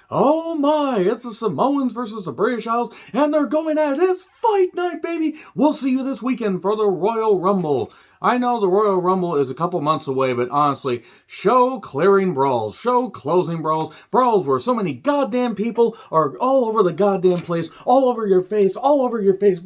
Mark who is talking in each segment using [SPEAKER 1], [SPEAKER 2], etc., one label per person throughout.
[SPEAKER 1] Oh my, it's the Samoans versus the British Isles, and they're going at it. It's fight night, baby. We'll see you this weekend for the Royal Rumble. I know the Royal Rumble is a couple months away, but honestly, show clearing brawls, show closing brawls, brawls where so many goddamn people are all over the goddamn place, all over your face, all over your face.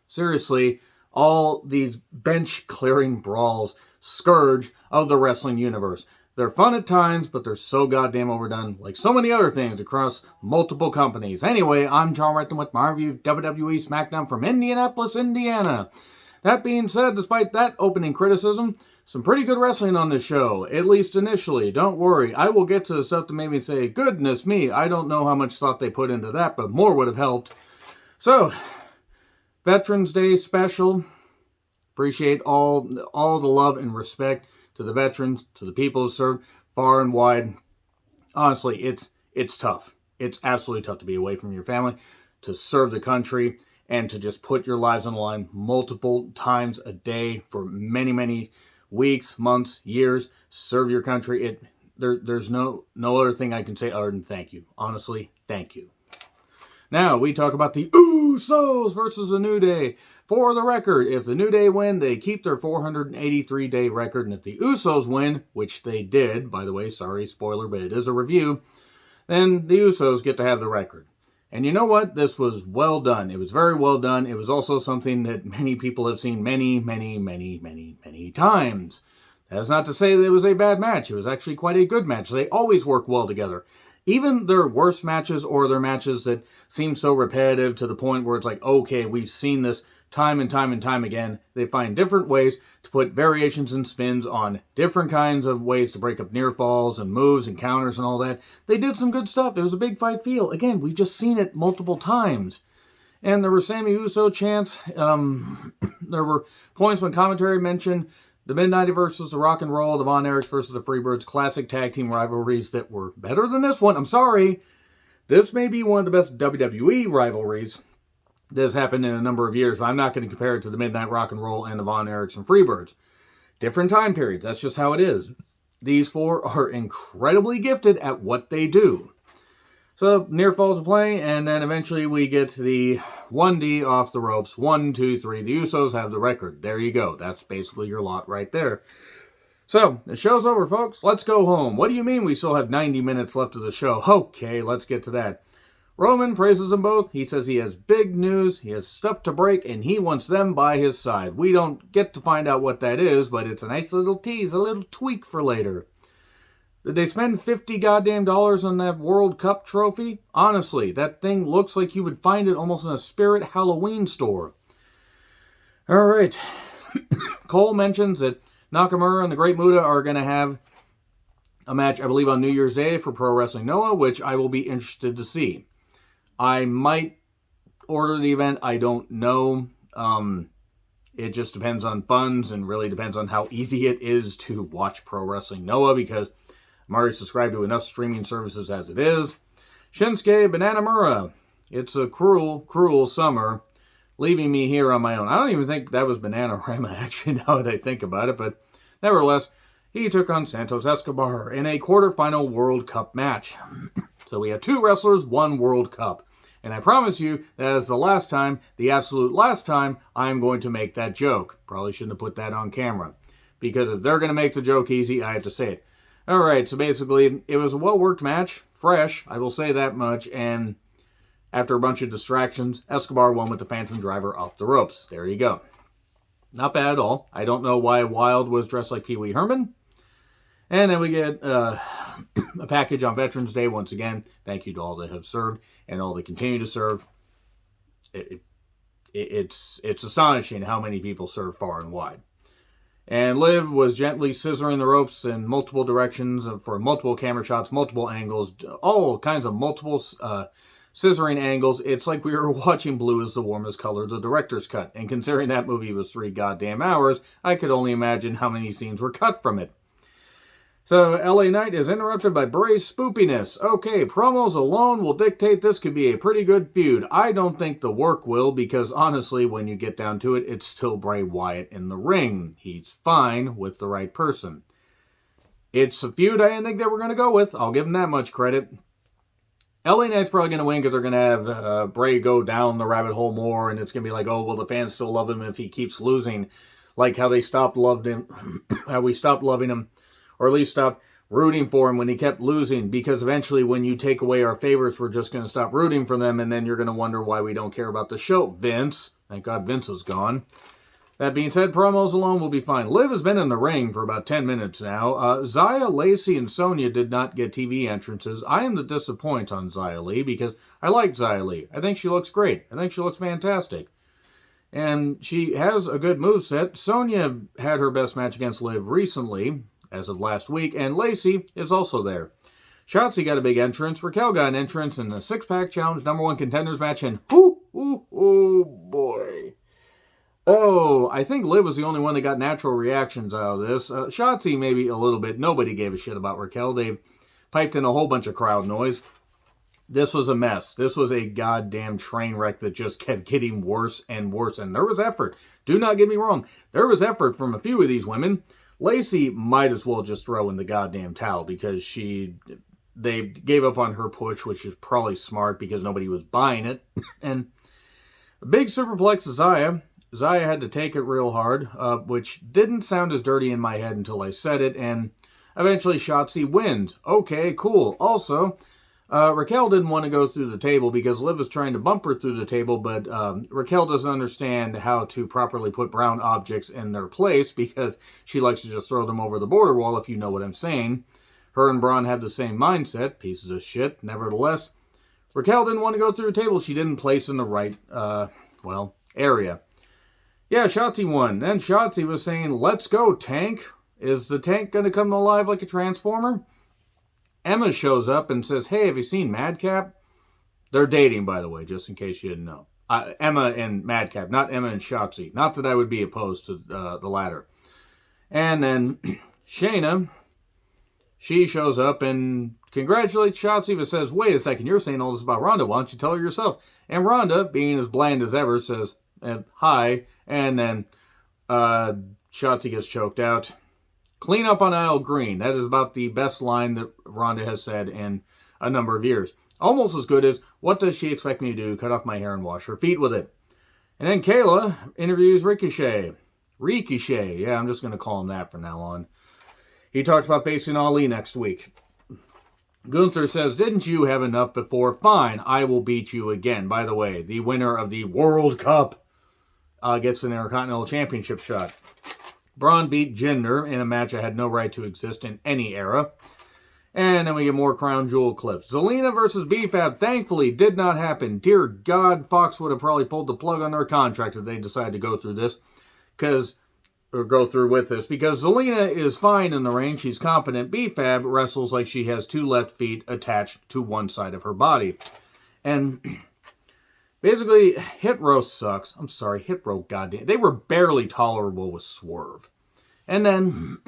[SPEAKER 1] Seriously, all these bench clearing brawls, scourge of the wrestling universe. They're fun at times, but they're so goddamn overdone, like so many other things across multiple companies. Anyway, I'm John Recton with my review of WWE Smackdown from Indianapolis, Indiana. That being said, despite that opening criticism, some pretty good wrestling on this show, at least initially. Don't worry, I will get to the stuff that made me say, goodness me, I don't know how much thought they put into that, but more would have helped. So, Veterans Day special. Appreciate all the love and respect to the veterans, to the people who served far and wide. Honestly, it's tough. It's absolutely tough to be away from your family, to serve the country, and to just put your lives on the line multiple times a day for many, many weeks, months, years. Serve your country. There's no other thing I can say other than thank you. Honestly, thank you. Now, we talk about the Usos versus the New Day. For the record, if the New Day win, they keep their 483-day record. And if the Usos win, which they did, by the way, sorry, spoiler, but it is a review, then the Usos get to have the record. And you know what? This was well done. It was very well done. It was also something that many people have seen many, many, many, many, many times. That's not to say that it was a bad match. It was actually quite a good match. They always work well together. Even their worst matches or their matches that seem so repetitive to the point where it's like, okay, we've seen this time and time and time again, they find different ways to put variations and spins on different kinds of ways to break up near falls and moves and counters and all that. They did some good stuff. It was a big fight feel. Again, we've just seen it multiple times. And there were Sammy Uso chants. There were points when commentary mentioned the Midnight versus the Rock and Roll, the Von Erichs versus the Freebirds, classic tag team rivalries that were better than this one. I'm sorry. This may be one of the best WWE rivalries that has happened in a number of years, but I'm not going to compare it to the Midnight Rock and Roll and the Von Erichs and Freebirds. Different time periods. That's just how it is. These four are incredibly gifted at what they do. So, near falls of play, and then eventually we get the 1D off the ropes. 1, 2, 3. The Usos have the record. There you go. That's basically your lot right there. So, the show's over, folks. Let's go home. What do you mean we still have 90 minutes left of the show? Okay, let's get to that. Roman praises them both. He says he has big news, he has stuff to break, and he wants them by his side. We don't get to find out what that is, but it's a nice little tease, a little tweak for later. Did they spend $50 goddamn on that World Cup trophy? Honestly, that thing looks like you would find it almost in a Spirit Halloween store. Alright. Cole mentions that Nakamura and the Great Muta are going to have a match, I believe, on New Year's Day for Pro Wrestling Noah, which I will be interested to see. I might order the event. I don't know. It just depends on funds and really depends on how easy it is to watch Pro Wrestling Noah, because I'm already subscribed to enough streaming services as it is. Shinsuke Bananamura. It's a cruel, cruel summer, leaving me here on my own. I don't even think that was Bananarama, actually, now that I think about it. But nevertheless, he took on Santos Escobar in a quarterfinal World Cup match. So we have two wrestlers, one World Cup. And I promise you that is the last time, the absolute last time, I'm going to make that joke. Probably shouldn't have put that on camera. Because if they're going to make the joke easy, I have to say it. Alright, so basically, it was a well-worked match. Fresh, I will say that much. And after a bunch of distractions, Escobar won with the Phantom Driver off the ropes. There you go. Not bad at all. I don't know why Wild was dressed like Pee Wee Herman. And then we get a package on Veterans Day once again. Thank you to all that have served and all that continue to serve. It's astonishing how many people serve far and wide. And Liv was gently scissoring the ropes in multiple directions for multiple camera shots, multiple angles, all kinds of multiple scissoring angles. It's like we were watching Blue is the Warmest Color, the director's cut. And considering that movie was 3 goddamn hours, I could only imagine how many scenes were cut from it. So, LA Knight is interrupted by Bray's spoopiness. Okay, promos alone will dictate this could be a pretty good feud. I don't think the work will, because honestly, when you get down to it, it's still Bray Wyatt in the ring. He's fine with the right person. It's a feud I didn't think they were going to go with. I'll give them that much credit. LA Knight's probably going to win because they're going to have Bray go down the rabbit hole more, and it's going to be like, oh, well, the fans still love him if he keeps losing, like how they stopped loving him, how we stopped loving him, or at least stopped rooting for him when he kept losing, because eventually when you take away our favorites, we're just going to stop rooting for them, and then you're going to wonder why we don't care about the show. Vince, thank God Vince is gone. That being said, promos alone will be fine. Liv has been in the ring for about 10 minutes now. Xia, Lacey, and Sonya did not get TV entrances. I am the disappoint on Xia Li because I like Xia Li. I think she looks great. I think she looks fantastic. And she has a good moveset. Sonya had her best match against Liv recently, as of last week, and Lacey is also there. Shotzi got a big entrance. Raquel got an entrance in the six-pack challenge #1 contenders match, and oh boy. Oh, I think Liv was the only one that got natural reactions out of this. Shotzi maybe a little bit. Nobody gave a shit about Raquel. They piped in a whole bunch of crowd noise. This was a mess. This was a goddamn train wreck that just kept getting worse and worse. And there was effort. Do not get me wrong. There was effort from a few of these women. Lacey might as well just throw in the goddamn towel because they gave up on her push, which is probably smart because nobody was buying it. And a big superplex to Xia. Xia had to take it real hard, which didn't sound as dirty in my head until I said it, and eventually Shotzi wins. Okay, cool. Also, Raquel didn't want to go through the table because Liv was trying to bump her through the table, but Raquel doesn't understand how to properly put brown objects in their place because she likes to just throw them over the border wall, if you know what I'm saying. Her and Braun have the same mindset, pieces of shit. Nevertheless, Raquel didn't want to go through the table. She didn't place in the right, area. Yeah, Shotzi won. Then Shotzi was saying, let's go, Tank. Is the Tank going to come alive like a Transformer? Emma shows up and says, hey, have you seen Madcap? They're dating, by the way, just in case you didn't know. Emma and Madcap, not Emma and Shotzi. Not that I would be opposed to the latter. And then Shayna, she shows up and congratulates Shotzi, but says, wait a second, you're saying all this about Ronda. Why don't you tell her yourself? And Ronda, being as bland as ever, says, hi. And then Shotzi gets choked out. Clean up on aisle green. That is about the best line that Ronda has said in a number of years. Almost as good as, what does she expect me to do? Cut off my hair and wash her feet with it. And then Kayla interviews Ricochet. Ricochet. Yeah, I'm just going to call him that from now on. He talks about facing Ali next week. Gunther says, didn't you have enough before? Fine, I will beat you again. By the way, the winner of the World Cup gets an Intercontinental Championship shot. Braun beat Jinder in a match that had no right to exist in any era. And then we get more Crown Jewel clips. Zelina versus B-Fab thankfully did not happen. Dear God, Fox would have probably pulled the plug on their contract if they decided to go through this. Go through with this. Because Zelina is fine in the ring. She's competent. B-Fab wrestles like she has two left feet attached to one side of her body. And basically, Hit Row sucks. I'm sorry, Hit Row, goddamn. They were barely tolerable with Swerve. And then,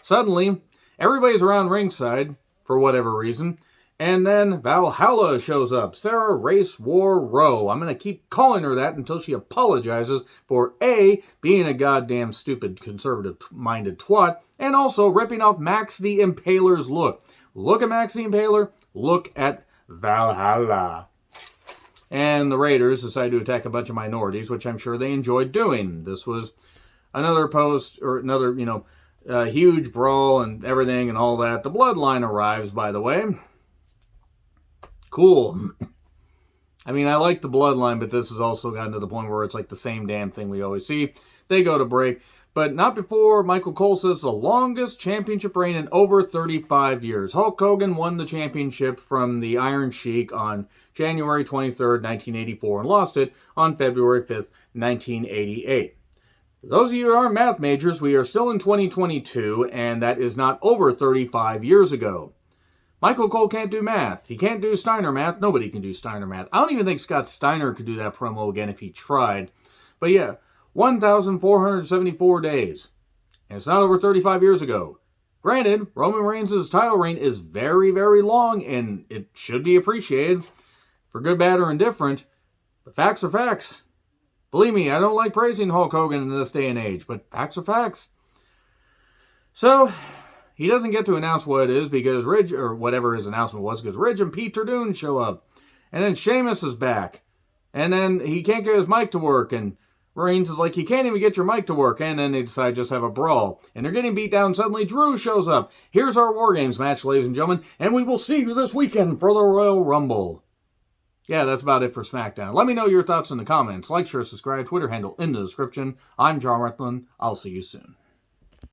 [SPEAKER 1] suddenly, everybody's around ringside, for whatever reason. And then Valhalla shows up. Sarah Race War Rowe. I'm going to keep calling her that until she apologizes for A, being a goddamn stupid conservative-minded twat, and also ripping off Max the Impaler's look. Look at Max the Impaler. Look at Valhalla. And the Raiders decided to attack a bunch of minorities, which I'm sure they enjoyed doing. This was another post, or another, huge brawl and everything and all that. The Bloodline arrives, by the way. Cool. I mean, I like the Bloodline, but this has also gotten to the point where it's like the same damn thing we always see. They go to break, but not before Michael Cole says the longest championship reign in over 35 years. Hulk Hogan won the championship from the Iron Sheik on January 23rd, 1984, and lost it on February 5th, 1988. For those of you who aren't math majors, we are still in 2022, and that is not over 35 years ago. Michael Cole can't do math. He can't do Steiner math. Nobody can do Steiner math. I don't even think Scott Steiner could do that promo again if he tried. But yeah, 1,474 days. And it's not over 35 years ago. Granted, Roman Reigns' title reign is very, very long, and it should be appreciated for good, bad, or indifferent. But facts are facts. Believe me, I don't like praising Hulk Hogan in this day and age, but facts are facts. So, he doesn't get to announce what it is because Ridge, or whatever his announcement was, because Ridge and Pete Turdoon show up. And then Sheamus is back. And then he can't get his mic to work. And Reigns is like, you can't even get your mic to work. And then they decide to just have a brawl. And they're getting beat down. Suddenly Drew shows up. Here's our War Games match, ladies and gentlemen. And we will see you this weekend for the Royal Rumble. Yeah, that's about it for SmackDown. Let me know your thoughts in the comments. Like, share, subscribe, Twitter handle in the description. I'm John Rutland. I'll see you soon.